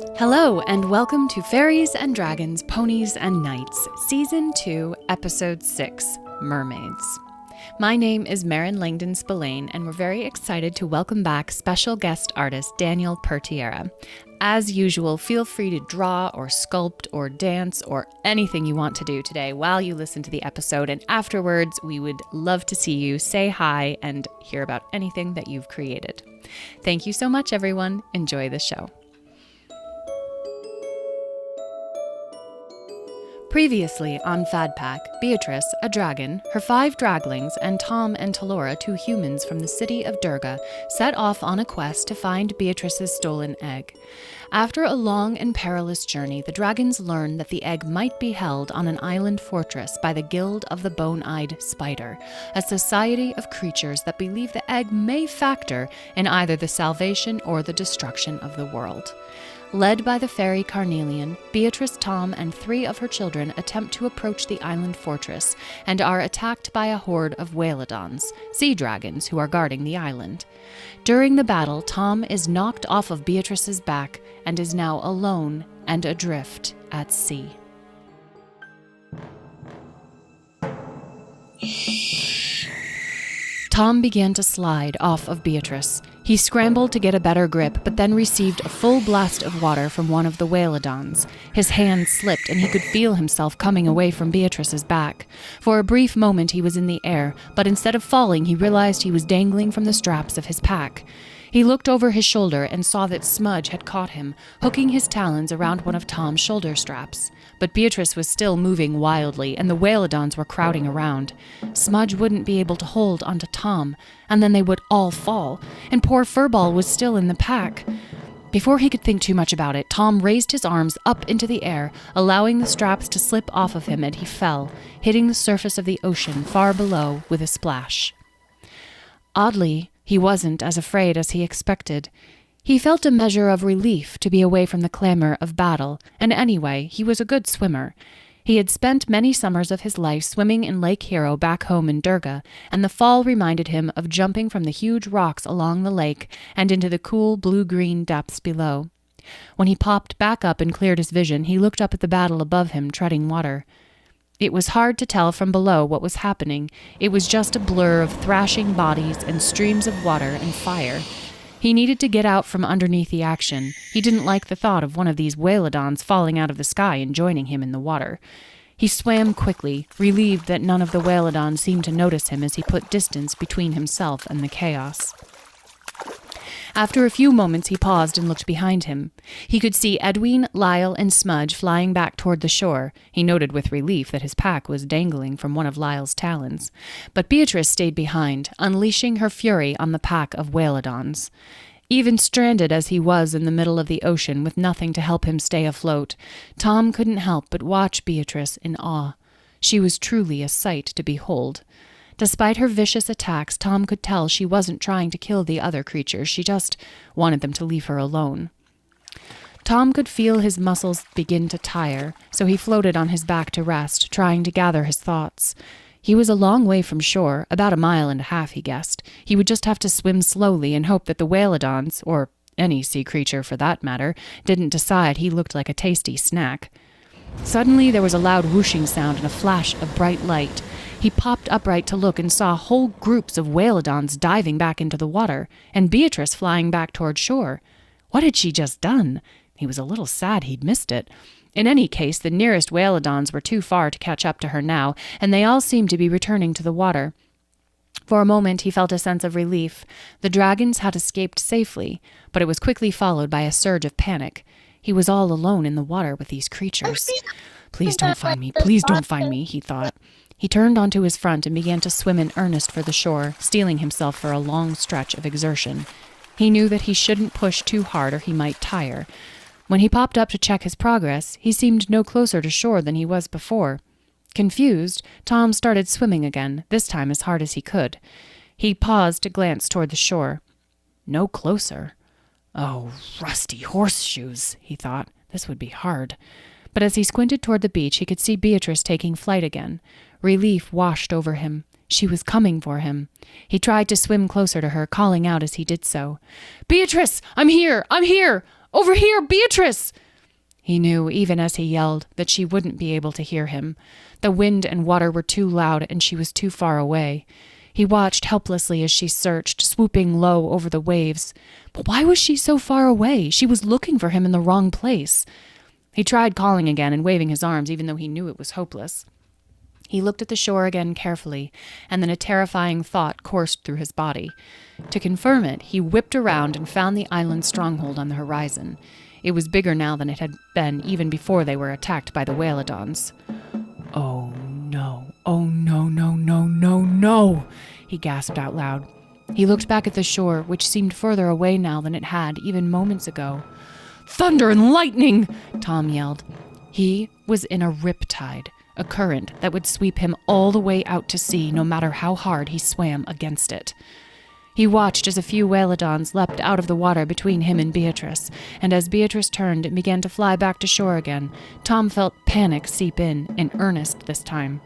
Hello, and welcome to Fairies and Dragons, Ponies and Knights, Season 2, Episode 6, Mermaids. My name is Marin Langdon Spillane, and we're very excited to welcome back special guest artist Daniel Pertierra. As usual, feel free to draw or sculpt or dance or anything you want to do today while you listen to the episode, and afterwards we would love to see you, say hi, and hear about anything that you've created. Thank you so much, everyone. Enjoy the show. Previously on Fadpack, Beatrice, a dragon, her 5 draglings, and Tom and Talora, 2 humans from the city of Durga, set off on a quest to find Beatrice's stolen egg. After a long and perilous journey, the dragons learn that the egg might be held on an island fortress by the Guild of the Bone-Eyed Spider, a society of creatures that believe the egg may factor in either the salvation or the destruction of the world. Led by the fairy Carnelian, Beatrice, Tom, and 3 of her children attempt to approach the island fortress and are attacked by a horde of whalodons, sea dragons who are guarding the island. During the battle, Tom is knocked off of Beatrice's back and is now alone and adrift at sea. Tom began to slide off of Beatrice. He scrambled to get a better grip, but then received a full blast of water from one of the whalodons. His hand slipped, and he could feel himself coming away from Beatrice's back. For a brief moment he was in the air, but instead of falling, he realized he was dangling from the straps of his pack. He looked over his shoulder and saw that Smudge had caught him, hooking his talons around one of Tom's shoulder straps. But Beatrice was still moving wildly, and the whalodons were crowding around. Smudge wouldn't be able to hold onto Tom, and then they would all fall, and poor Furball was still in the pack. Before he could think too much about it, Tom raised his arms up into the air, allowing the straps to slip off of him, and he fell, hitting the surface of the ocean far below with a splash. Oddly, he wasn't as afraid as he expected. He felt a measure of relief to be away from the clamor of battle, and anyway, he was a good swimmer. He had spent many summers of his life swimming in Lake Hero back home in Durga, and the fall reminded him of jumping from the huge rocks along the lake and into the cool blue-green depths below. When he popped back up and cleared his vision, he looked up at the battle above him, treading water. It was hard to tell from below what was happening. It was just a blur of thrashing bodies and streams of water and fire. He needed to get out from underneath the action. He didn't like the thought of one of these whalodons falling out of the sky and joining him in the water. He swam quickly, relieved that none of the whalodons seemed to notice him as he put distance between himself and the chaos. After a few moments, he paused and looked behind him. He could see Edwin, Lyle, and Smudge flying back toward the shore. He noted with relief that his pack was dangling from one of Lyle's talons. But Beatrice stayed behind, unleashing her fury on the pack of whalodons. Even stranded as he was in the middle of the ocean with nothing to help him stay afloat, Tom couldn't help but watch Beatrice in awe. She was truly a sight to behold. Despite her vicious attacks, Tom could tell she wasn't trying to kill the other creatures. She just wanted them to leave her alone. Tom could feel his muscles begin to tire, so he floated on his back to rest, trying to gather his thoughts. He was a long way from shore, about 1.5 miles, he guessed. He would just have to swim slowly and hope that the whalodons, or any sea creature for that matter, didn't decide he looked like a tasty snack. Suddenly there was a loud whooshing sound and a flash of bright light. He popped upright to look and saw whole groups of whalodons diving back into the water, and Beatrice flying back toward shore. What had she just done? He was a little sad he'd missed it. In any case, the nearest whalodons were too far to catch up to her now, and they all seemed to be returning to the water. For a moment he felt a sense of relief. The dragons had escaped safely, but it was quickly followed by a surge of panic. He was all alone in the water with these creatures. Please don't find me, he thought. He turned onto his front and began to swim in earnest for the shore, steeling himself for a long stretch of exertion. He knew that he shouldn't push too hard or he might tire. When he popped up to check his progress, he seemed no closer to shore than he was before. Confused, Tom started swimming again, this time as hard as he could. He paused to glance toward the shore. No closer. Oh, rusty horseshoes, he thought. This would be hard. But as he squinted toward the beach, he could see Beatrice taking flight again. Relief washed over him. She was coming for him. He tried to swim closer to her, calling out as he did so. "Beatrice! I'm here! I'm here! Over here, Beatrice!" He knew, even as he yelled, that she wouldn't be able to hear him. The wind and water were too loud, and she was too far away. He watched helplessly as she searched, swooping low over the waves. But why was she so far away? She was looking for him in the wrong place. He tried calling again and waving his arms, even though he knew it was hopeless. He looked at the shore again carefully, and then a terrifying thought coursed through his body. To confirm it, he whipped around and found the island stronghold on the horizon. It was bigger now than it had been even before they were attacked by the whalodons. "Oh no, oh no, no, no, no, no," he gasped out loud. He looked back at the shore, which seemed further away now than it had even moments ago. "Thunder and lightning!" Tom yelled. He was in a riptide, a current that would sweep him all the way out to sea no matter how hard he swam against it. He watched as a few whalodons leapt out of the water between him and Beatrice, and as Beatrice turned and began to fly back to shore again, Tom felt panic seep in earnest this time.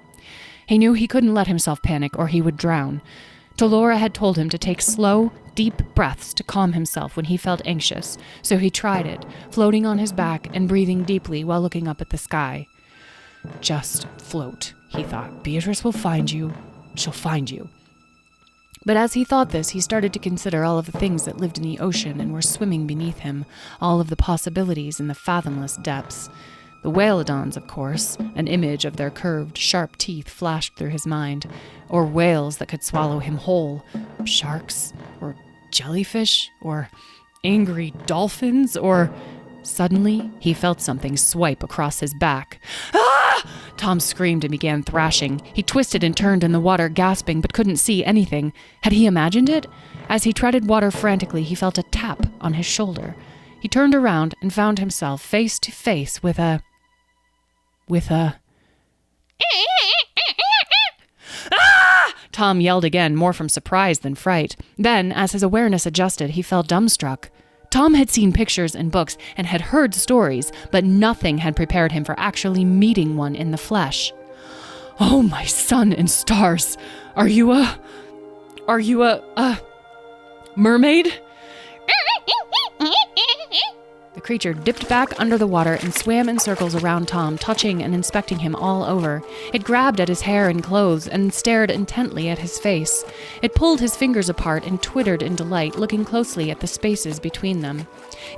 He knew he couldn't let himself panic or he would drown. Dolora had told him to take slow, deep breaths to calm himself when he felt anxious, so he tried it, floating on his back and breathing deeply while looking up at the sky. "Just float," he thought. "Beatrice will find you. She'll find you." But as he thought this, he started to consider all of the things that lived in the ocean and were swimming beneath him, all of the possibilities in the fathomless depths. The whalodons, of course, an image of their curved, sharp teeth flashed through his mind, or whales that could swallow him whole, sharks, or jellyfish, or angry dolphins, or... Suddenly, he felt something swipe across his back. "Ah!" Tom screamed and began thrashing. He twisted and turned in the water, gasping, but couldn't see anything. Had he imagined it? As he treaded water frantically, he felt a tap on his shoulder. He turned around and found himself face to face with a... "Ah!" Tom yelled again, more from surprise than fright. Then, as his awareness adjusted, he fell dumbstruck. Tom had seen pictures and books and had heard stories, but nothing had prepared him for actually meeting one in the flesh. "Oh, my sun and stars! Are you a mermaid?" The creature dipped back under the water and swam in circles around Tom, touching and inspecting him all over. It grabbed at his hair and clothes and stared intently at his face. It pulled his fingers apart and twittered in delight, looking closely at the spaces between them.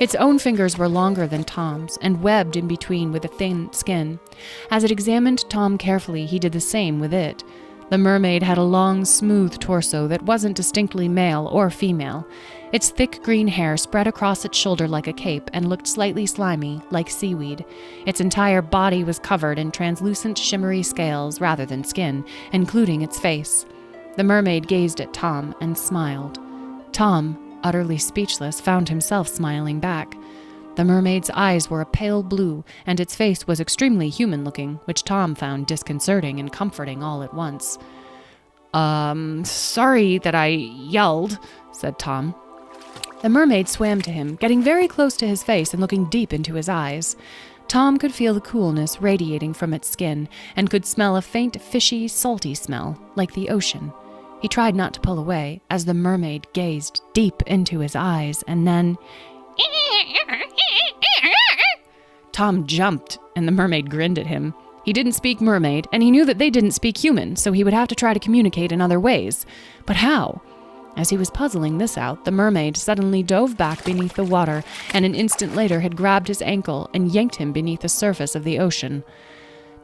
Its own fingers were longer than Tom's and webbed in between with a thin skin. As it examined Tom carefully, he did the same with it. The mermaid had a long, smooth torso that wasn't distinctly male or female. Its thick green hair spread across its shoulder like a cape and looked slightly slimy, like seaweed. Its entire body was covered in translucent, shimmery scales rather than skin, including its face. The mermaid gazed at Tom and smiled. Tom, utterly speechless, found himself smiling back. The mermaid's eyes were a pale blue, and its face was extremely human-looking, which Tom found disconcerting and comforting all at once. Sorry that I yelled," said Tom. The mermaid swam to him, getting very close to his face and looking deep into his eyes. Tom could feel the coolness radiating from its skin, and could smell a faint, fishy, salty smell, like the ocean. He tried not to pull away, as the mermaid gazed deep into his eyes, and then... Tom jumped, and the mermaid grinned at him. He didn't speak mermaid, and he knew that they didn't speak human, so he would have to try to communicate in other ways. But how? As he was puzzling this out, the mermaid suddenly dove back beneath the water, and an instant later had grabbed his ankle and yanked him beneath the surface of the ocean.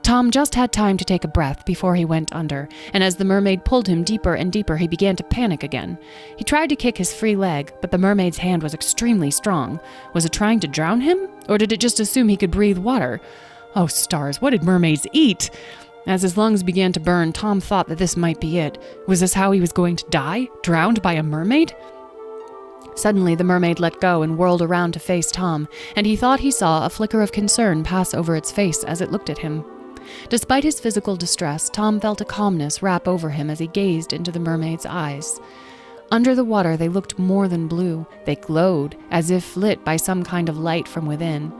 Tom just had time to take a breath before he went under, and as the mermaid pulled him deeper and deeper, he began to panic again. He tried to kick his free leg, but the mermaid's hand was extremely strong. Was it trying to drown him, or did it just assume he could breathe water? Oh, stars, what did mermaids eat? As his lungs began to burn, Tom thought that this might be it. Was this how he was going to die? Drowned by a mermaid? Suddenly, the mermaid let go and whirled around to face Tom, and he thought he saw a flicker of concern pass over its face as it looked at him. Despite his physical distress, Tom felt a calmness wrap over him as he gazed into the mermaid's eyes. Under the water, they looked more than blue. They glowed, as if lit by some kind of light from within.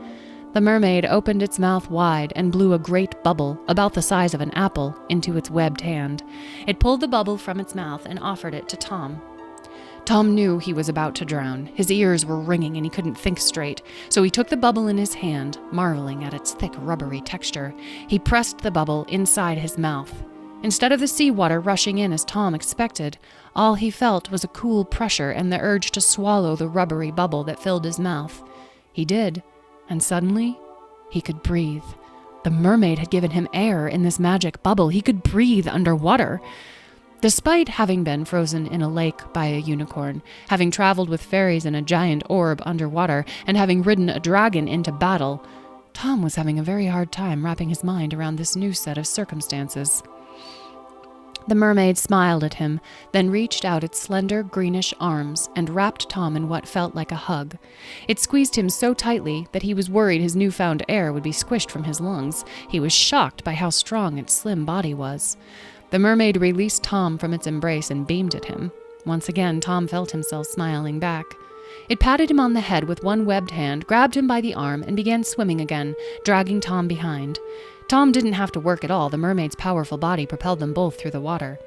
The mermaid opened its mouth wide and blew a great bubble, about the size of an apple, into its webbed hand. It pulled the bubble from its mouth and offered it to Tom. Tom knew he was about to drown. His ears were ringing and he couldn't think straight. So he took the bubble in his hand, marveling at its thick, rubbery texture. He pressed the bubble inside his mouth. Instead of the seawater rushing in as Tom expected, all he felt was a cool pressure and the urge to swallow the rubbery bubble that filled his mouth. He did, and suddenly, he could breathe. The mermaid had given him air in this magic bubble. He could breathe underwater. Despite having been frozen in a lake by a unicorn, having traveled with fairies in a giant orb underwater, and having ridden a dragon into battle, Tom was having a very hard time wrapping his mind around this new set of circumstances. The mermaid smiled at him, then reached out its slender greenish arms and wrapped Tom in what felt like a hug. It squeezed him so tightly that he was worried his newfound air would be squished from his lungs. He was shocked by how strong its slim body was. The mermaid released Tom from its embrace and beamed at him. Once again, Tom felt himself smiling back. It patted him on the head with one webbed hand, grabbed him by the arm, and began swimming again, dragging Tom behind. Tom didn't have to work at all. The mermaid's powerful body propelled them both through the water.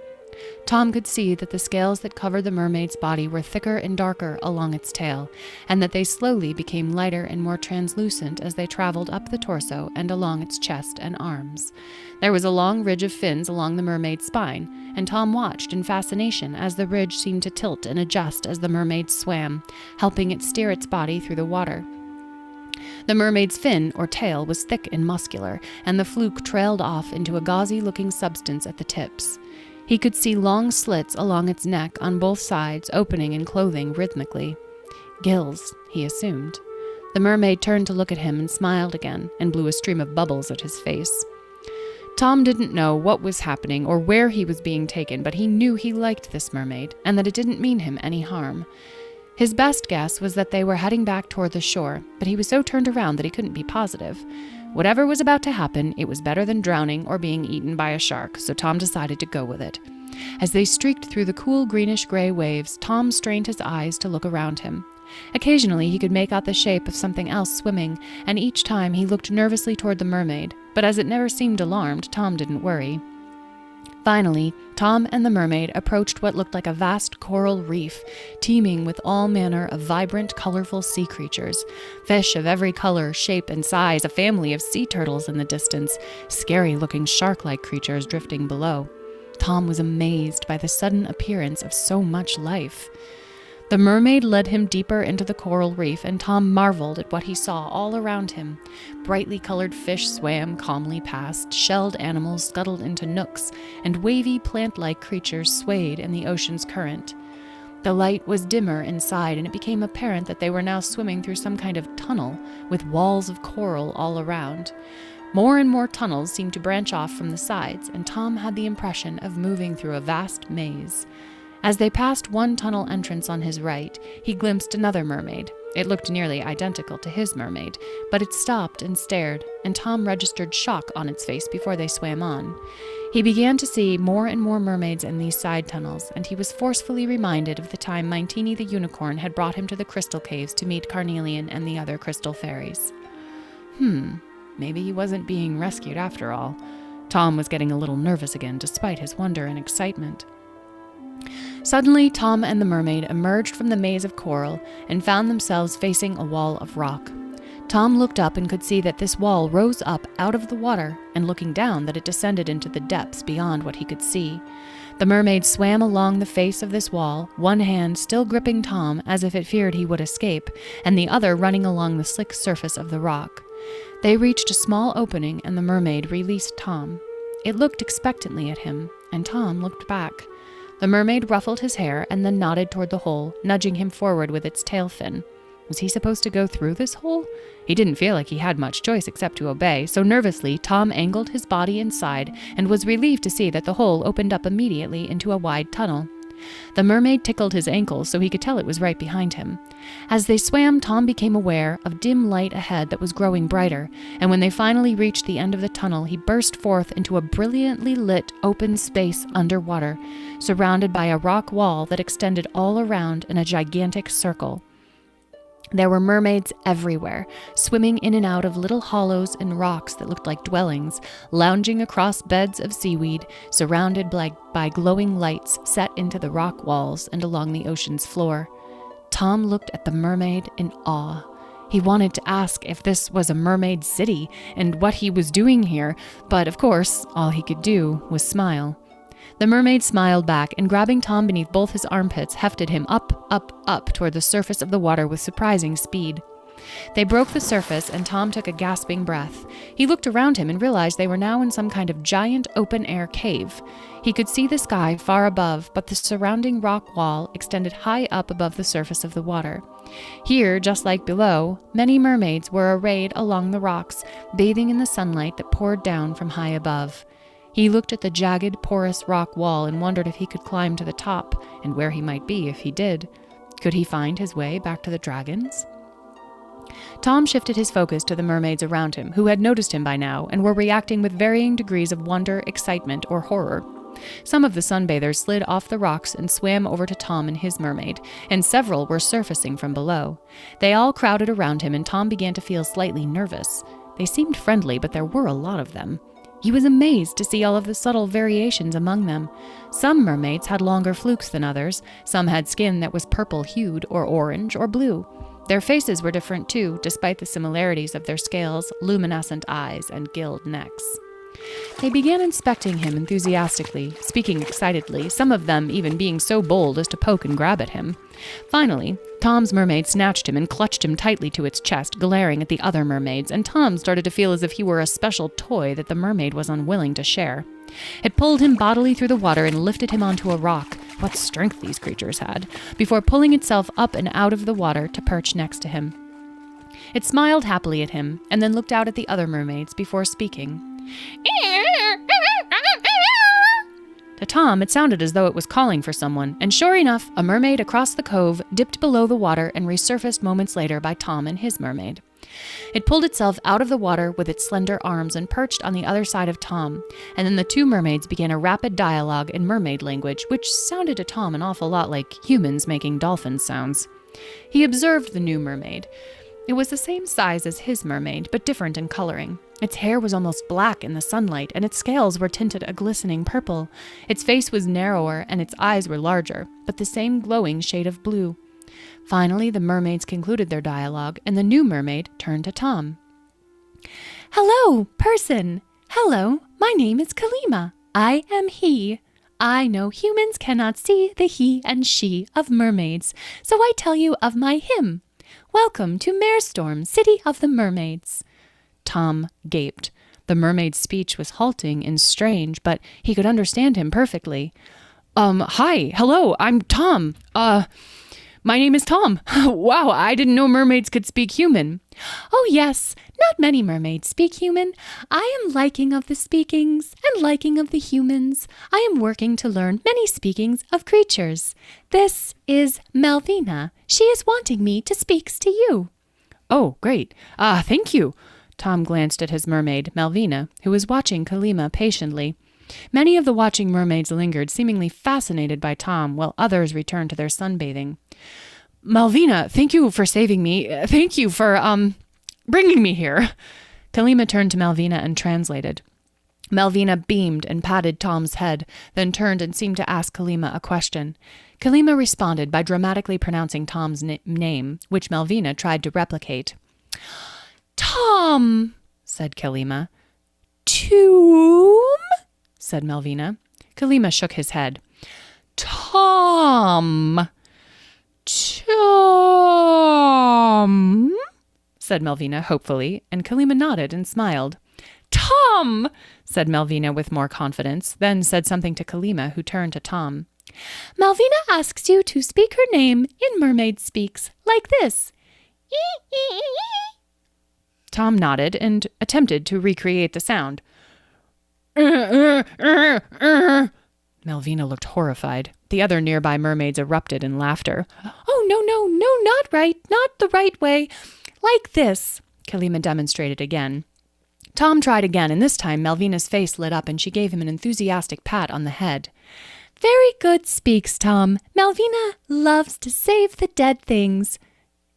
Tom could see that the scales that covered the mermaid's body were thicker and darker along its tail, and that they slowly became lighter and more translucent as they traveled up the torso and along its chest and arms. There was a long ridge of fins along the mermaid's spine, and Tom watched in fascination as the ridge seemed to tilt and adjust as the mermaid swam, helping it steer its body through the water. The mermaid's fin, or tail, was thick and muscular, and the fluke trailed off into a gauzy-looking substance at the tips. He could see long slits along its neck on both sides, opening and closing rhythmically. Gills, he assumed. The mermaid turned to look at him and smiled again, and blew a stream of bubbles at his face. Tom didn't know what was happening or where he was being taken, but he knew he liked this mermaid, and that it didn't mean him any harm. His best guess was that they were heading back toward the shore, but he was so turned around that he couldn't be positive. Whatever was about to happen, it was better than drowning or being eaten by a shark, so Tom decided to go with it. As they streaked through the cool greenish-gray waves, Tom strained his eyes to look around him. Occasionally, he could make out the shape of something else swimming, and each time he looked nervously toward the mermaid, but as it never seemed alarmed, Tom didn't worry. Finally, Tom and the mermaid approached what looked like a vast coral reef, teeming with all manner of vibrant, colorful sea creatures. Fish of every color, shape, and size, a family of sea turtles in the distance, scary-looking shark-like creatures drifting below. Tom was amazed by the sudden appearance of so much life. The mermaid led him deeper into the coral reef, and Tom marveled at what he saw all around him. Brightly colored fish swam calmly past, shelled animals scuttled into nooks, and wavy plant-like creatures swayed in the ocean's current. The light was dimmer inside, and it became apparent that they were now swimming through some kind of tunnel, with walls of coral all around. More and more tunnels seemed to branch off from the sides, and Tom had the impression of moving through a vast maze. As they passed one tunnel entrance on his right, he glimpsed another mermaid. It looked nearly identical to his mermaid, but it stopped and stared, and Tom registered shock on its face before they swam on. He began to see more and more mermaids in these side tunnels, and he was forcefully reminded of the time Mintini the unicorn had brought him to the crystal caves to meet Carnelian and the other crystal fairies. Maybe he wasn't being rescued after all. Tom was getting a little nervous again, despite his wonder and excitement. Suddenly, Tom and the mermaid emerged from the maze of coral and found themselves facing a wall of rock. Tom looked up and could see that this wall rose up out of the water, and looking down, that it descended into the depths beyond what he could see. The mermaid swam along the face of this wall, one hand still gripping Tom as if it feared he would escape, and the other running along the slick surface of the rock. They reached a small opening, and the mermaid released Tom. It looked expectantly at him, and Tom looked back. The mermaid ruffled his hair and then nodded toward the hole, nudging him forward with its tail fin. Was he supposed to go through this hole? He didn't feel like he had much choice except to obey, so nervously Tom angled his body inside and was relieved to see that the hole opened up immediately into a wide tunnel. The mermaid tickled his ankles so he could tell it was right behind him. As they swam, Tom became aware of dim light ahead that was growing brighter, and when they finally reached the end of the tunnel, he burst forth into a brilliantly lit open space underwater, surrounded by a rock wall that extended all around in a gigantic circle. There were mermaids everywhere, swimming in and out of little hollows and rocks that looked like dwellings, lounging across beds of seaweed, surrounded by glowing lights set into the rock walls and along the ocean's floor. Tom looked at the mermaid in awe. He wanted to ask if this was a mermaid city and what he was doing here, but of course, all he could do was smile. The mermaid smiled back and, grabbing Tom beneath both his armpits, hefted him up toward the surface of the water with surprising speed. They broke the surface, and Tom took a gasping breath. He looked around him and realized they were now in some kind of giant open-air cave. He could see the sky far above, but the surrounding rock wall extended high up above the surface of the water. Here, just like below, many mermaids were arrayed along the rocks, bathing in the sunlight that poured down from high above. He looked at the jagged, porous rock wall and wondered if he could climb to the top, and where he might be if he did. Could he find his way back to the dragons? Tom shifted his focus to the mermaids around him, who had noticed him by now and were reacting with varying degrees of wonder, excitement, or horror. Some of the sunbathers slid off the rocks and swam over to Tom and his mermaid, and several were surfacing from below. They all crowded around him, and Tom began to feel slightly nervous. They seemed friendly, but there were a lot of them. He was amazed to see all of the subtle variations among them. Some mermaids had longer flukes than others. Some had skin that was purple-hued or orange or blue. Their faces were different too, despite the similarities of their scales, luminescent eyes, and gilled necks. They began inspecting him enthusiastically, speaking excitedly, some of them even being so bold as to poke and grab at him. Finally, Tom's mermaid snatched him and clutched him tightly to its chest, glaring at the other mermaids, and Tom started to feel as if he were a special toy that the mermaid was unwilling to share. It pulled him bodily through the water and lifted him onto a rock, what strength these creatures had, before pulling itself up and out of the water to perch next to him. It smiled happily at him, and then looked out at the other mermaids before speaking. To Tom, it sounded as though it was calling for someone, and sure enough, a mermaid across the cove dipped below the water and resurfaced moments later by Tom and his mermaid. It pulled itself out of the water with its slender arms and perched on the other side of Tom, and then the two mermaids began a rapid dialogue in mermaid language, which sounded to Tom an awful lot like humans making dolphin sounds. He observed the new mermaid. It was the same size as his mermaid, but different in coloring. Its hair was almost black in the sunlight, and its scales were tinted a glistening purple. Its face was narrower, and its eyes were larger, but the same glowing shade of blue. Finally, the mermaids concluded their dialogue, and the new mermaid turned to Tom. "Hello, person! Hello, my name is Kalima. I am he. I know humans cannot see the he and she of mermaids, so I tell you of my him. Welcome to Marestorm, city of the mermaids." Tom gaped. The mermaid's speech was halting and strange, but he could understand him perfectly. Hi, hello, I'm Tom. My name is Tom. Wow, I didn't know mermaids could speak human. "Oh yes, not many mermaids speak human. I am liking of the speakings and liking of the humans. I am working to learn many speakings of creatures. This is Malvina. She is wanting me to speaks to you." "Oh, great. Thank you." Tom glanced at his mermaid, Malvina, who was watching Kalima patiently. Many of the watching mermaids lingered, seemingly fascinated by Tom, while others returned to their sunbathing. "Malvina, thank you for saving me. Thank you for, bringing me here." Kalima turned to Malvina and translated. Malvina beamed and patted Tom's head, then turned and seemed to ask Kalima a question. Kalima responded by dramatically pronouncing Tom's name, which Malvina tried to replicate. "Tom," said Kalima. "Tomb," said Malvina. Kalima shook his head. "Tom. Tom," said Malvina hopefully, and Kalima nodded and smiled. "Tom," said Malvina with more confidence, then said something to Kalima, who turned to Tom. "Malvina asks you to speak her name in mermaid speaks, like this. Tom nodded and attempted to recreate the sound. Malvina looked horrified. The other nearby mermaids erupted in laughter. "Oh, no, not right, not the right way. Like this," Kalima demonstrated again. Tom tried again, and this time Malvina's face lit up and she gave him an enthusiastic pat on the head. "Very good speaks, Tom. Malvina loves to save the dead things.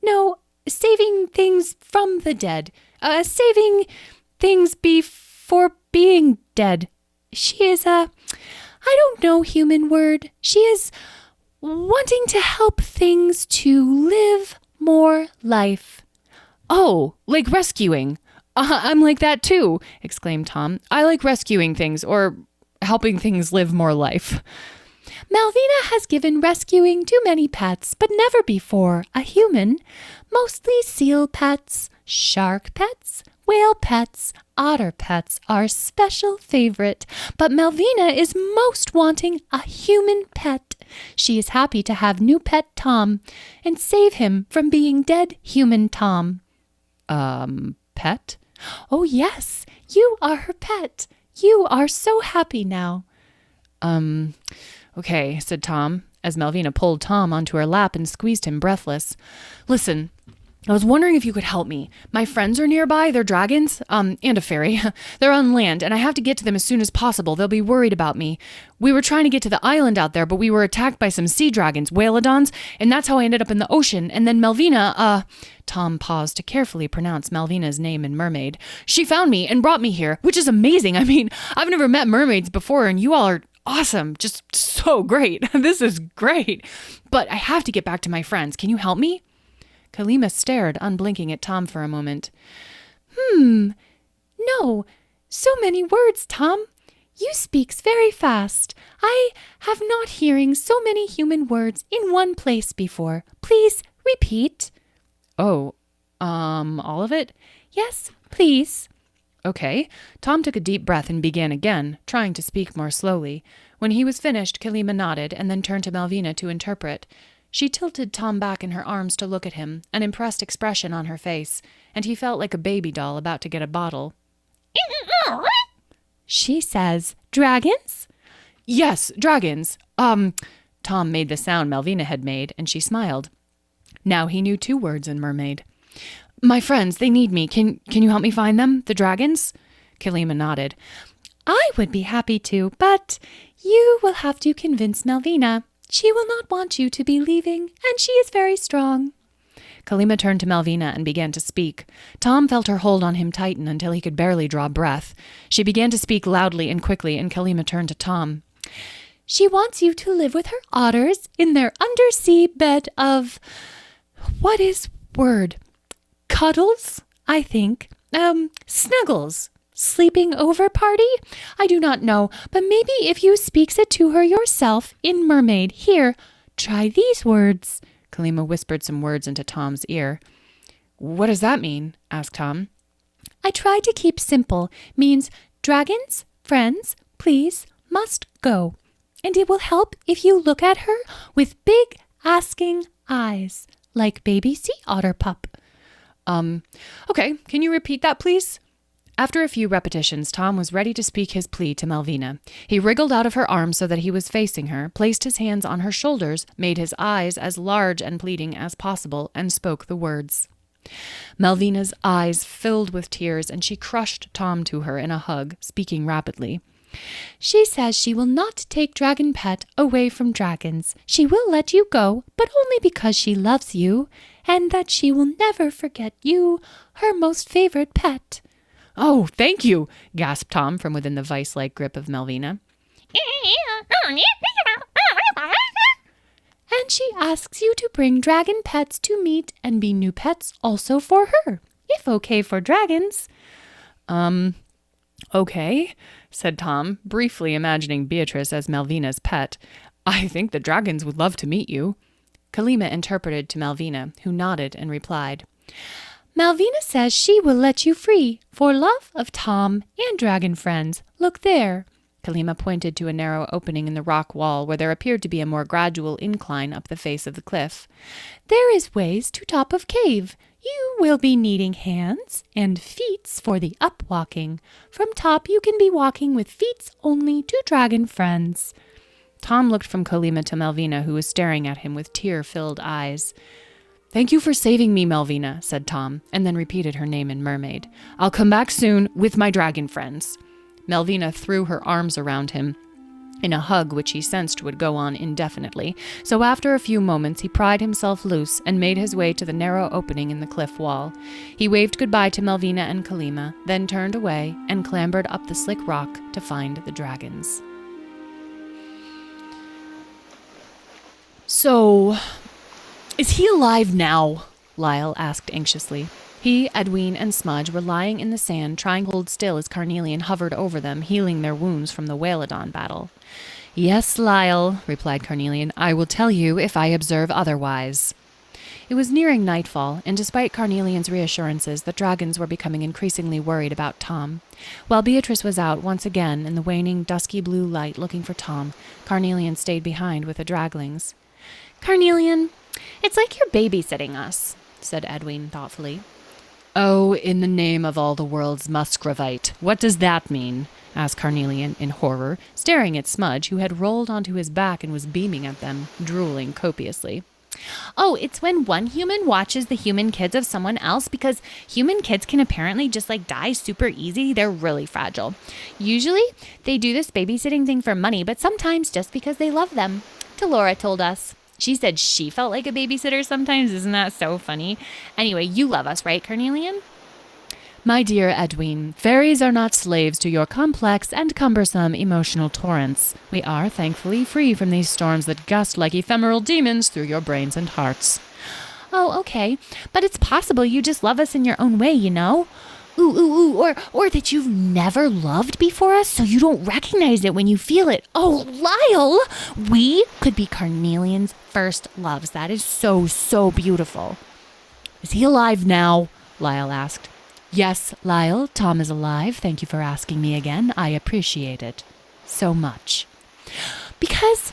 No, saving things from the dead. Saving things before being dead. She is I don't know human word. She is wanting to help things to live more life. Oh, like rescuing. I'm like that too, exclaimed Tom. I like rescuing things or helping things live more life. Malvina has given rescuing to many pets, but never before a human. Mostly seal pets, shark pets, whale pets, otter pets are special favorite, but Malvina is most wanting a human pet. She is happy to have new pet Tom and save him from being dead human Tom. Pet? Oh yes, you are her pet. You are so happy now. Okay, said Tom, as Malvina pulled Tom onto her lap and squeezed him breathless. Listen, I was wondering if you could help me. My friends are nearby. They're dragons, and a fairy. They're on land, and I have to get to them as soon as possible. They'll be worried about me. We were trying to get to the island out there, but we were attacked by some sea dragons, whalodons, and that's how I ended up in the ocean. And then Malvina, Tom paused to carefully pronounce Malvina's name in Mermaid. She found me and brought me here, which is amazing. I mean, I've never met mermaids before, and you all are awesome. Just so great. This is great. But I have to get back to my friends. Can you help me? Kalima stared, unblinking at Tom for a moment. No. So many words, Tom. You speaks very fast. I have not hearing so many human words in one place before. Please repeat. Oh, all of it? Yes, please. Okay. Tom took a deep breath and began again, trying to speak more slowly. When he was finished, Kalima nodded and then turned to Malvina to interpret. She tilted Tom back in her arms to look at him, an impressed expression on her face, and he felt like a baby doll about to get a bottle. She says, dragons? Yes, dragons. Tom made the sound Malvina had made, and she smiled. Now he knew 2 words in Mermaid. My friends, they need me. Can you help me find them, the dragons? Kalima nodded. I would be happy to, but you will have to convince Malvina. She will not want you to be leaving, and she is very strong. Kalima turned to Malvina and began to speak. Tom felt her hold on him tighten until he could barely draw breath. She began to speak loudly and quickly, and Kalima turned to Tom. She wants you to live with her otters in their undersea bed of... what is word? Cuddles, I think. Snuggles. Sleeping over party? I do not know, but maybe if you speaks it to her yourself in Mermaid. Here, try these words. Kalima whispered some words into Tom's ear. What does that mean? Asked Tom. I tried to keep simple. Means dragons, friends, please, must go. And it will help if you look at her with big asking eyes, like baby sea otter pup. Okay, can you repeat that, please? After a few repetitions, Tom was ready to speak his plea to Malvina. He wriggled out of her arms so that he was facing her, placed his hands on her shoulders, made his eyes as large and pleading as possible, and spoke the words. Malvina's eyes filled with tears, and she crushed Tom to her in a hug, speaking rapidly. She says she will not take Dragon Pet away from dragons. She will let you go, but only because she loves you, and that she will never forget you, her most favorite pet. Oh, thank you, gasped Tom from within the vice-like grip of Malvina. And she asks you to bring dragon pets to meet and be new pets also for her, if okay for dragons. Okay, said Tom, briefly imagining Beatrice as Malvina's pet. I think the dragons would love to meet you. Kalima interpreted to Malvina, who nodded and replied. Malvina says she will let you free, for love of Tom and dragon friends. Look there. Kalima pointed to a narrow opening in the rock wall where there appeared to be a more gradual incline up the face of the cliff. There is ways to top of cave. You will be needing hands and feets for the up walking. From top you can be walking with feets only to dragon friends. Tom looked from Kalima to Malvina, who was staring at him with tear-filled eyes. Thank you for saving me, Malvina, said Tom, and then repeated her name in Mermaid. I'll come back soon with my dragon friends. Malvina threw her arms around him. in a hug which he sensed would go on indefinitely, so after a few moments he pried himself loose and made his way to the narrow opening in the cliff wall. He waved goodbye to Melvina and Kalima, then turned away and clambered up the slick rock to find the dragons. So, is he alive now? Lyle asked anxiously. He, Edwin, and Smudge were lying in the sand, trying to hold still as Carnelian hovered over them, healing their wounds from the Whalodon battle. Yes, Lyle, replied Carnelian, I will tell you if I observe otherwise. It was nearing nightfall, and despite Carnelian's reassurances, the dragons were becoming increasingly worried about Tom. While Beatrice was out once again in the waning, dusky blue light looking for Tom, Carnelian stayed behind with the draglings. Carnelian, it's like you're babysitting us, said Edwin thoughtfully. Oh, in the name of all the world's muscovite, what does that mean? Asked Carnelian in horror, staring at Smudge, who had rolled onto his back and was beaming at them, drooling copiously. Oh, it's when one human watches the human kids of someone else, because human kids can apparently just die super easy. They're really fragile. Usually, they do this babysitting thing for money, but sometimes just because they love them. Delora told us. She said she felt like a babysitter sometimes. Isn't that so funny? Anyway, you love us, right, Carnelian? My dear Edwin, fairies are not slaves to your complex and cumbersome emotional torrents. We are, thankfully, free from these storms that gust like ephemeral demons through your brains and hearts. Oh, okay. But it's possible you just love us in your own way, you know? Or that you've never loved before us, so you don't recognize it when you feel it. Oh, Lyle! We could be Carnelian's first loves. That is so, so beautiful. Is he alive now? Lyle asked. Yes, Lyle, Tom is alive. Thank you for asking me again. I appreciate it so much. Because,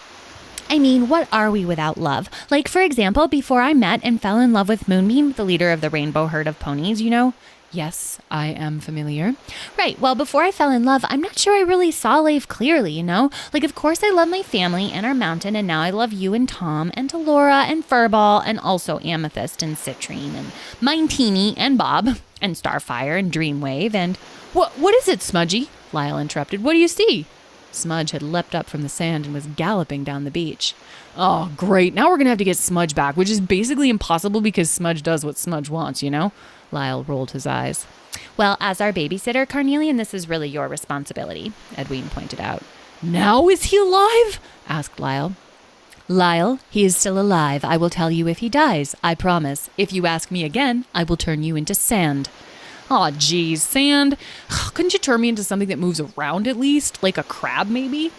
what are we without love? Like, for example, before I met and fell in love with Moonbeam, the leader of the rainbow herd of ponies, you know? Yes, I am familiar. Right, well, before I fell in love, I'm not sure I really saw life clearly, you know? Of course I love my family and our mountain, and now I love you and Tom and Delora and Furball and also Amethyst and Citrine and Mintini and Bob and Starfire and Dreamwave and... What is it, Smudgy? Lyle interrupted. What do you see? Smudge had leapt up from the sand and was galloping down the beach. Oh, great. Now we're going to have to get Smudge back, which is basically impossible because Smudge does what Smudge wants, you know? Lyle rolled his eyes. Well, as our babysitter, Carnelian, this is really your responsibility, Edwin pointed out. Now is he alive? Asked Lyle. Lyle, he is still alive. I will tell you if he dies, I promise. If you ask me again, I will turn you into sand. Aw, geez, sand? Couldn't you turn me into something that moves around at least? Like a crab, maybe?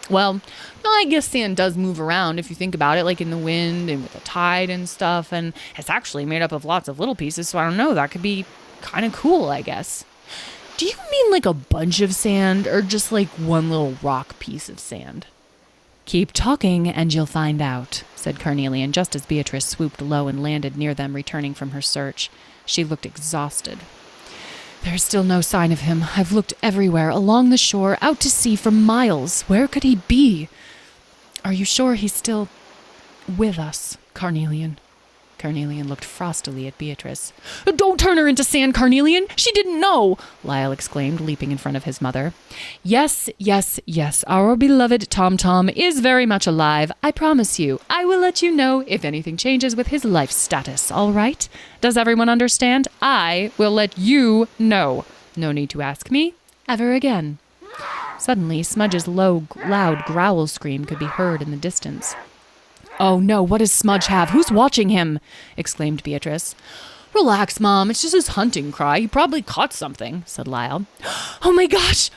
Well, I guess sand does move around if you think about it, like in the wind and with the tide and stuff, and it's actually made up of lots of little pieces, so I don't know, that could be kind of cool, I guess. Do you mean like a bunch of sand, or just like one little rock piece of sand? Keep talking and you'll find out, said Carnelian, just as Beatrice swooped low and landed near them, returning from her search. She looked exhausted. There's still no sign of him. I've looked everywhere, along the shore, out to sea for miles. Where could he be? Are you sure he's still with us, Carnelian? Carnelian looked frostily at Beatrice. Don't turn her into sand, Carnelian! She didn't know! Lyle exclaimed, leaping in front of his mother. Yes, our beloved Tom is very much alive. I promise you. I will let you know if anything changes with his life status, all right? Does everyone understand? I will let you know. No need to ask me ever again. Suddenly, Smudge's loud growl scream could be heard in the distance. Oh no, what does Smudge have? Who's watching him? Exclaimed Beatrice. Relax, Mom. It's just his hunting cry. He probably caught something, said Lyle. Oh my gosh,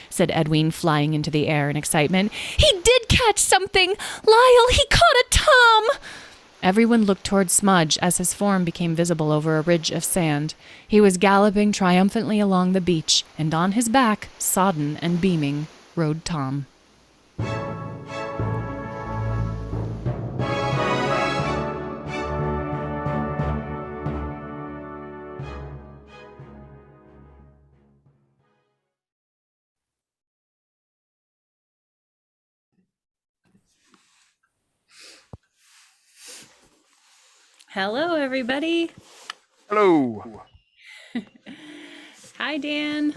said Edwin, flying into the air in excitement. He did catch something! Lyle, he caught a Tom! Everyone looked toward Smudge as his form became visible over a ridge of sand. He was galloping triumphantly along the beach, and on his back, sodden and beaming, rode Tom. Hello, everybody. Hello. Hi, Dan.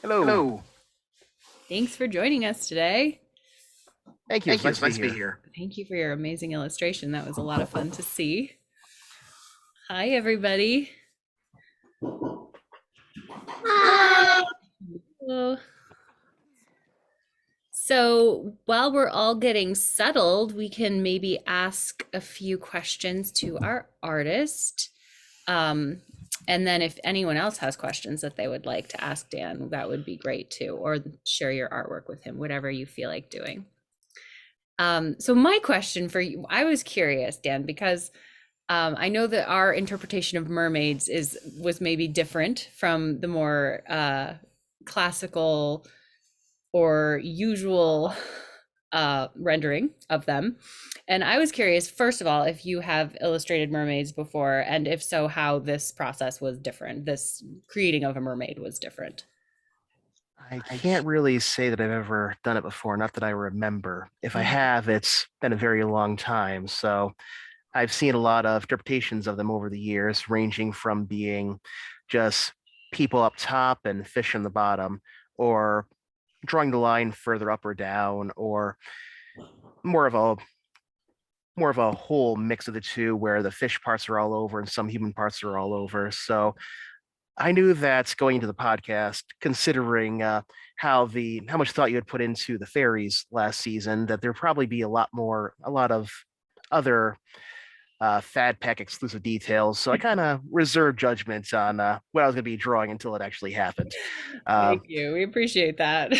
Hello. Thanks for joining us today. Thank you. It's Thank you. nice It's to be nice to be here. here. Thank you for your amazing illustration. That was a lot of fun to see. Hi, everybody. Hello. So while we're all getting settled, we can maybe ask a few questions to our artist. Um, and then if anyone else has questions that they would like to ask Dan, that would be great too, or share your artwork with him, whatever you feel like doing. So my question for you, I was curious, Dan, because I know that our interpretation of mermaids was maybe different from the more classical or usual rendering of them. And I was curious, first of all, if you have illustrated mermaids before, and if so, how this process was different, this creating of a mermaid was different. I can't really say that I've ever done it before, not that I remember. If I Mhm. have, it's been a very long time. So I've seen a lot of interpretations of them over the years, ranging from being just people up top and fish on the bottom, or drawing the line further up or down, or more of a more of a whole mix of the two where the fish parts are all over and some human parts are all over. So I knew that going into the podcast, considering how much thought you had put into the fairies last season, that there'd probably be a lot of other Fad Pack exclusive details. So I kind of reserved judgment on what I was going to be drawing until it actually happened. Uh, Thank you. We appreciate that.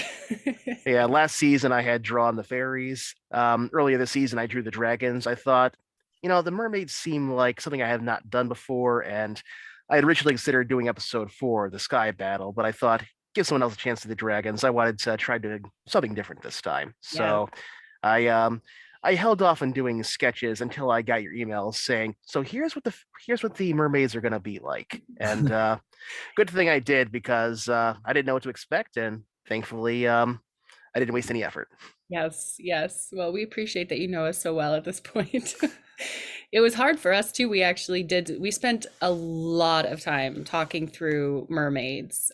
yeah, last season I had drawn the fairies. Earlier this season I drew the dragons. I thought, the mermaids seem like something I have not done before, and I had originally considered doing episode 4, the sky battle, but I thought give someone else a chance to the dragons. I wanted to try doing something different this time. Yeah. So I held off on doing sketches until I got your email saying, so here's what the mermaids are gonna be like. And good thing I did because I didn't know what to expect, and thankfully I didn't waste any effort. Yes, yes. Well, we appreciate that you know us so well at this point. It was hard for us too. We spent a lot of time talking through mermaids,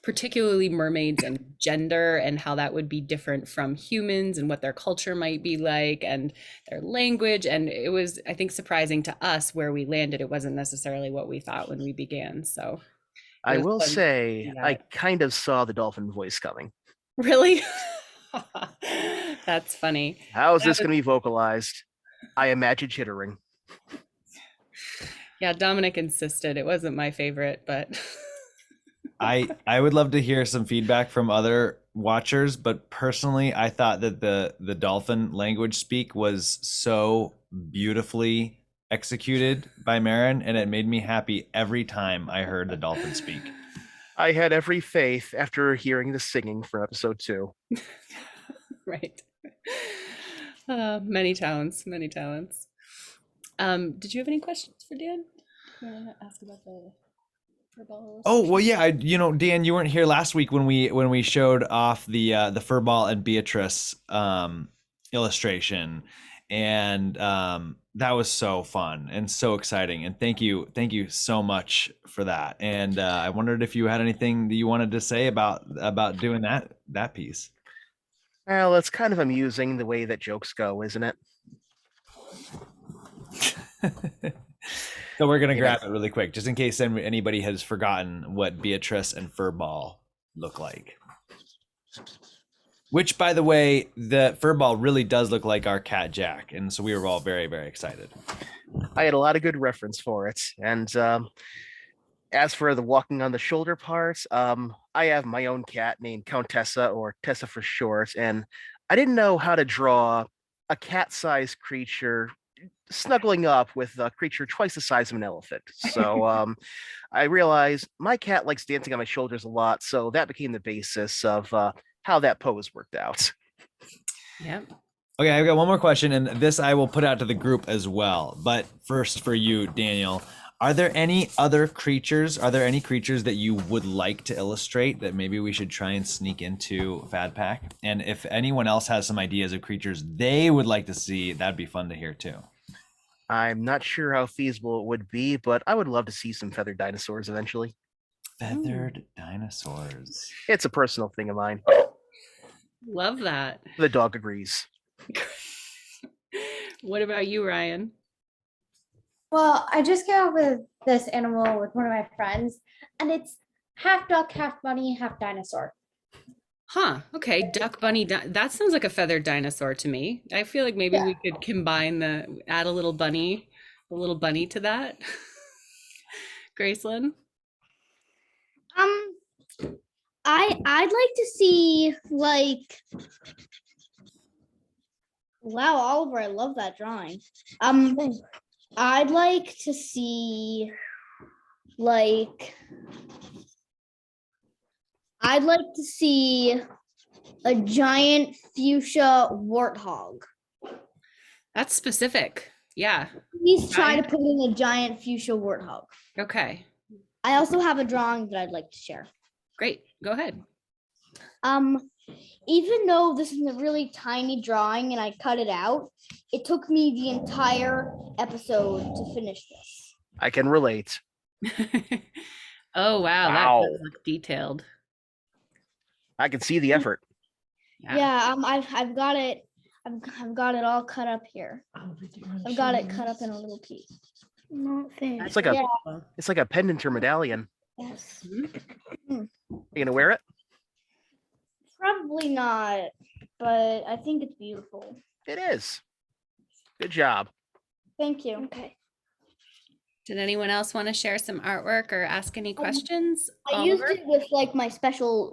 particularly mermaids and gender and how that would be different from humans and what their culture might be like and their language. And it was, I think, surprising to us where we landed. It wasn't necessarily what we thought when we began. So it I was will fun to say do I that. kind of saw the dolphin voice coming. Really? That's funny. How is That this was, going to be vocalized? I imagine chittering. yeah, Dominic insisted. It wasn't my favorite, but I would love to hear some feedback from other watchers, but personally, I thought that the dolphin language speak was so beautifully executed by Marin, and it made me happy every time I heard the dolphin speak. I had every faith after hearing the singing for episode 2. right. Many talents, many talents. Did you have any questions for Dan? You want to ask about the furball Oh well, illustration? yeah. Dan, you weren't here last week when we showed off the Furball and Beatrice illustration, and that was so fun and so exciting. And thank you so much for that. And I wondered if you had anything that you wanted to say about doing that piece. Well, it's kind of amusing the way that jokes go, isn't it? So we're gonna You know, grab it really quick, just in case anybody has forgotten what Beatrice and Furball look like. Which, by the way, the furball really does look like our cat Jack, and so we were all very, very excited. I had a lot of good reference for it. And as for the walking on the shoulder part, I have my own cat named Countessa, or Tessa for short, and I didn't know how to draw a cat-sized creature snuggling up with a creature twice the size of an elephant. So I realized my cat likes dancing on my shoulders a lot, so that became the basis of how that pose worked out. Yep. Okay, I've got one more question, and this I will put out to the group as well. But first, for you, Daniel, are there any other creatures? Are there any creatures that you would like to illustrate that maybe we should try and sneak into Fad Pack? And if anyone else has some ideas of creatures they would like to see, that'd be fun to hear too. I'm not sure how feasible it would be, but I would love to see some feathered dinosaurs eventually. Ooh. Feathered dinosaurs. It's a personal thing of mine. Love that. The dog agrees. What about you, Ryan? Well, I just came up with this animal with one of my friends, and it's half duck, half bunny, half dinosaur. Huh. Okay. Duck bunny. That sounds like a feathered dinosaur to me. I feel like maybe we could add a little bunny to that. Graceland. I'd like to see like wow, Oliver, I love that drawing. I'd like to see like I'd like to see a giant fuchsia warthog. That's specific. Yeah. Please try to put in a giant fuchsia warthog. Okay. I also have a drawing that I'd like to share. Great. Go ahead. Even though this is a really tiny drawing and I cut it out, it took me the entire episode to finish this. I can relate. Oh wow, Wow. that does look detailed. I can see the effort. Yeah, I've got it. I've got it all cut up here. I've got it cut up in a little piece. Not finished. It's like a it's like a pendant or medallion. Yes. You gonna wear it? Probably not, but I think it's beautiful. It is. Good job. Thank you. Okay. Did anyone else want to share some artwork or ask any questions? I used Oliver? it with like my special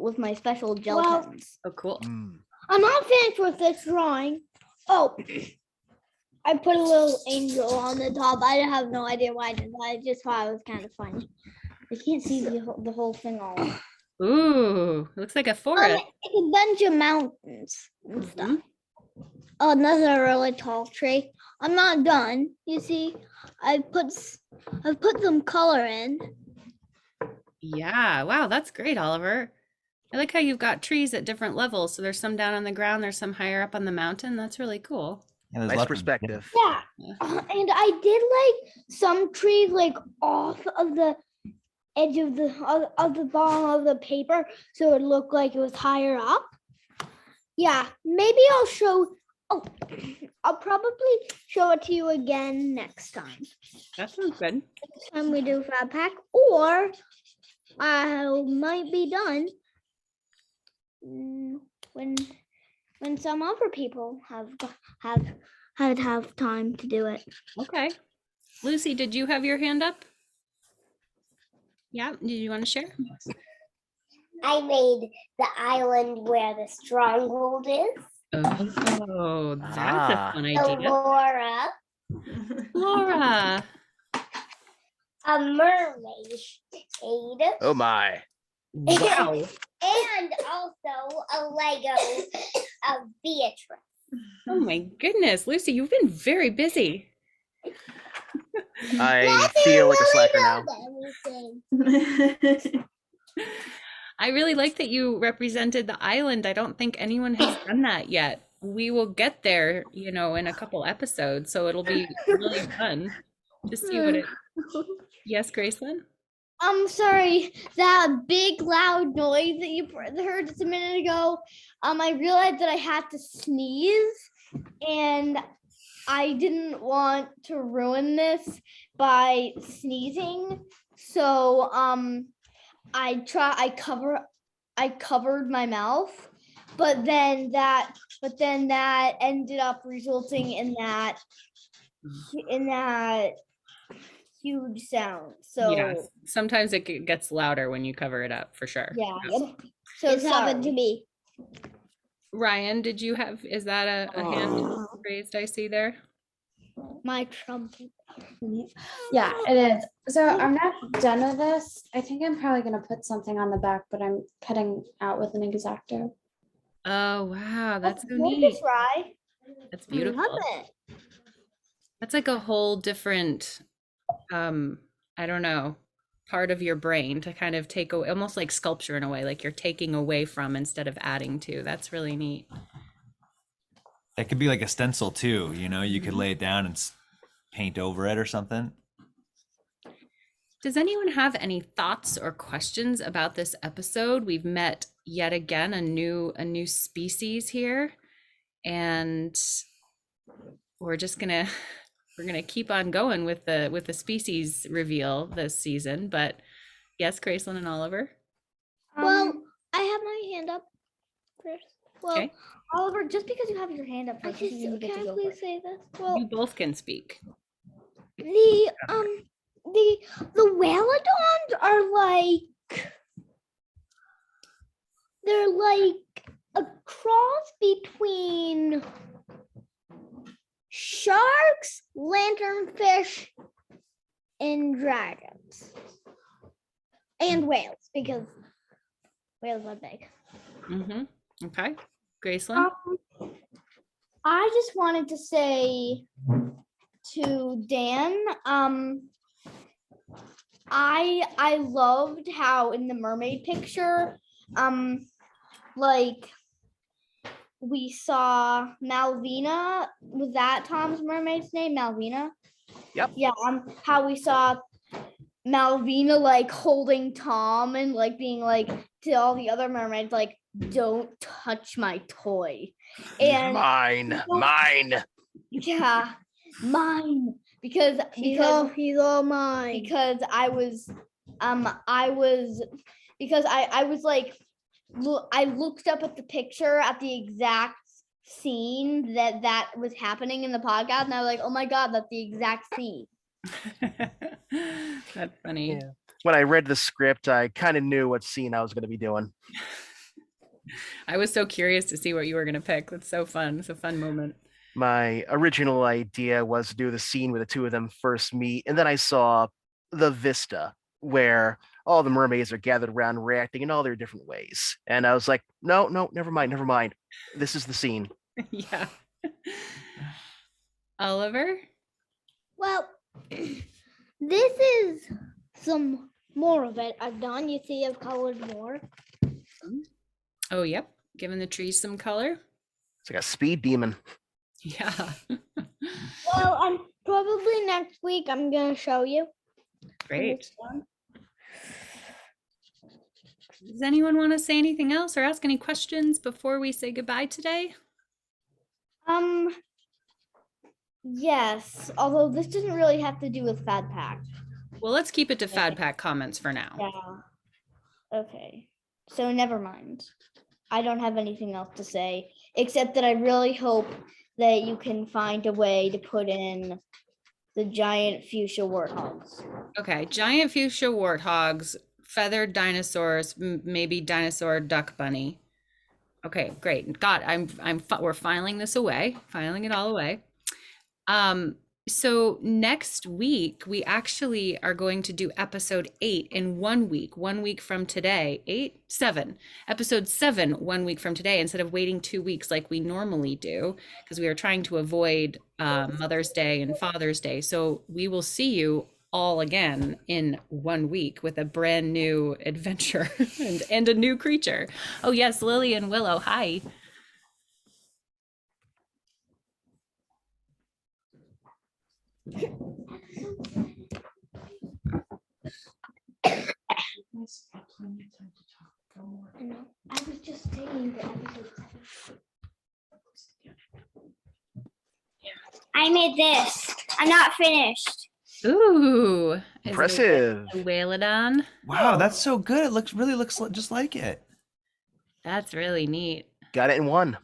gel pens. Oh, cool. I'm not finished with this drawing. Oh, I put a little angel on the top. I have no idea why I did that. I just thought it was kind of funny. I can't see the whole thing all. Ooh, looks like a forest. It's a bunch of mountains and stuff. Another really tall tree. I'm not done. You see, I've put some color in. Yeah, wow, that's great, Oliver. I like how you've got trees at different levels. So there's some down on the ground, there's some higher up on the mountain. That's really cool. Yeah, there's Nice lots of- perspective. Yeah, and I did like some trees like off of the edge of the bottom of the paper, so it looked like it was higher up. Yeah, maybe I'll show. Oh, I'll probably show it to you again next time. That sounds good. Next time we do Fab Pack, or I might be done when some other people have time to do it. Okay. Lucy, did you have your hand up? Yeah, did you want to share? I made the island where the stronghold is. Oh, that's a Ah. fun The idea. Laura, Laura. a mermaid, Oh my. Wow. and also a Lego of Beatrice. Oh my goodness, Lucy, you've been very busy. I feel like a slacker now. Everything. I really like that you represented the island. I don't think anyone has done that yet. We will get there, in a couple episodes, so it'll be really fun to see what it. Yes, Graceland? I'm sorry, that big loud noise that you heard just a minute ago. I realized that I had to sneeze, and I didn't want to ruin this by sneezing. So I covered my mouth, but then that ended up resulting in that huge sound. So Yes. Sometimes it gets louder when you cover it up, for sure. yeah. Yes. So it's happened to me. Ryan, is that a hand raised I see there? My trumpet. Yeah, it is. So I'm not done with this. I think I'm probably gonna put something on the back, but I'm cutting out with an X-Acto. Oh, wow. That's so Look at neat. this, Rye. That's I love beautiful. it. That's like a whole different, I don't know, part of your brain to kind of take away, almost like sculpture in a way, like you're taking away from instead of adding to. That's really neat. That could be like a stencil too. You could lay it down and paint over it or something. Does anyone have any thoughts or questions about this episode? We've met, yet again a new species here, and we're gonna keep on going with the species reveal this season. But yes, Graceland and Oliver. Well, I have my hand up first. Well, Okay, Oliver, just because you have your hand up I first, doesn't mean you just, get can to I go please first. say this? Well, you both can speak. the Whalodons are like, they're like a cross between sharks, lanternfish, and dragons. And whales, because whales are big. Mm-hmm. Okay, Graceland. I just wanted to say to Dan, I loved how in the mermaid picture, like we saw Malvina. Was that Tom's mermaid's name, Malvina? Yep. Yeah. How we saw Malvina like holding Tom and like being like to all the other mermaids, like, don't touch my toy. And Mine. yeah, mine. Because He's all mine. because I was like, I looked up at the picture at the exact scene that was happening in the podcast, and I was like, oh my god, that's the exact scene. That's funny. Yeah. When I read the script, I kind of knew what scene I was going to be doing. I was so curious to see what you were gonna pick. That's so fun. It's a fun moment. My original idea was to do the scene where the two of them first meet, and then I saw the vista where all the mermaids are gathered around reacting in all their different ways. And I was like, no, never mind. This is the scene. Yeah. Oliver? Well, this is some more of it. I've done. You see, I've colored more. Oh, yep. Giving the trees some color. It's like a speed demon. Yeah. Well, probably next week I'm gonna show you. Great. Does anyone want to say anything else or ask any questions before we say goodbye today? Yes, although this doesn't really have to do with Fad Pack. Well, let's keep it to Fad Pack comments for now. Yeah. Okay. So never mind. I don't have anything else to say, except that I really hope that you can find a way to put in the giant fuchsia warthogs. Okay, giant fuchsia warthogs, feathered dinosaurs, maybe dinosaur duck bunny. Okay, great. We're filing this away, filing it all away. So next week we actually are going to do episode 8 in 1 week, 1 week from today. Episode 7 1 week from today, instead of waiting 2 weeks like we normally do, because we are trying to avoid Mother's Day and Father's Day. So we will see you all again in 1 week with a brand new adventure and a new creature. Oh yes, Lily and Willow, hi. I was just saying that episode 7. I made this. I'm not finished. Ooh, is it Impressive. a Whalodon? Wow, that's so good. It looks just like it. That's really neat. Got it in one.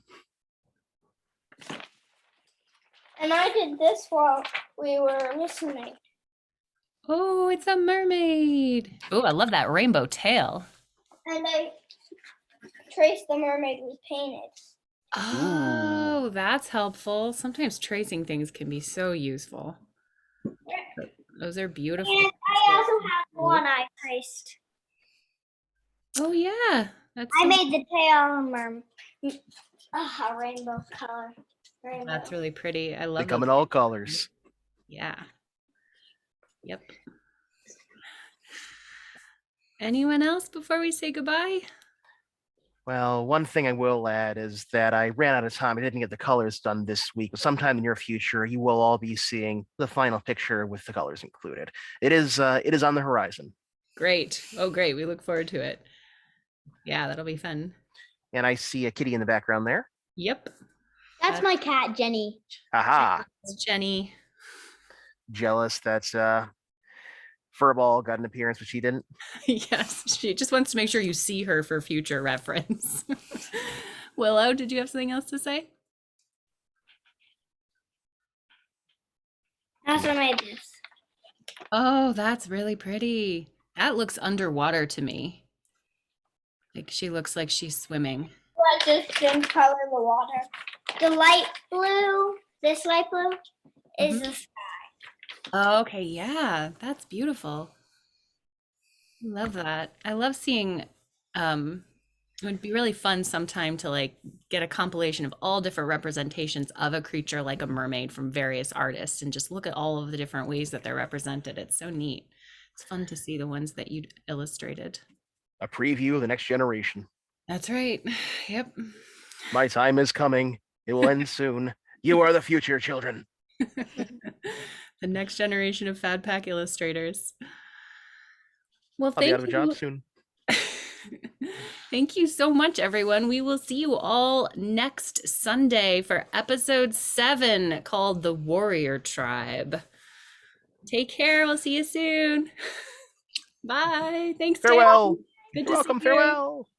And I did this while we were listening. Oh, it's a mermaid. Oh, I love that rainbow tail. And I traced the mermaid we painted. Oh, that's helpful. Sometimes tracing things can be so useful. Those are beautiful. And I also have one I traced. Oh yeah, that's I made the tail a rainbow color. Rainbow. that's really pretty. I love They come those. in all colors. Yeah. Yep. Anyone else before we say goodbye? Well, one thing I will add is that I ran out of time. I didn't get the colors done this week, but sometime in the near future, you will all be seeing the final picture with the colors included. It is on the horizon. Great. Oh, great. We look forward to it. Yeah, that'll be fun. And I see a kitty in the background there. Yep. That's my cat, Jenny. Aha. It's Jenny. Jealous that Furball got an appearance, but she didn't. Yes, she just wants to make sure you see her for future reference. Willow, did you have something else to say? That's what I made this. Oh, that's really pretty. That looks underwater to me. Like she looks like she's swimming. What this pink color in the water? The light blue, this light blue, is the Oh, okay, yeah, that's beautiful. Love that. I love seeing it would be really fun sometime to like get a compilation of all different representations of a creature like a mermaid from various artists and just look at all of the different ways that they're represented. It's so neat. It's fun to see the ones that you illustrated. A preview of the next generation. That's right. Yep. My time is coming. It will end soon. You are the future, children. The next generation of Fad Pack illustrators. Well, I'll be out thank of a job you. soon. Thank you so much, everyone. We will see you all next Sunday for episode 7 called The Warrior Tribe. Take care. We'll see you soon. Bye. Thanks, Jen. Farewell. Good You're to welcome. see you. Farewell.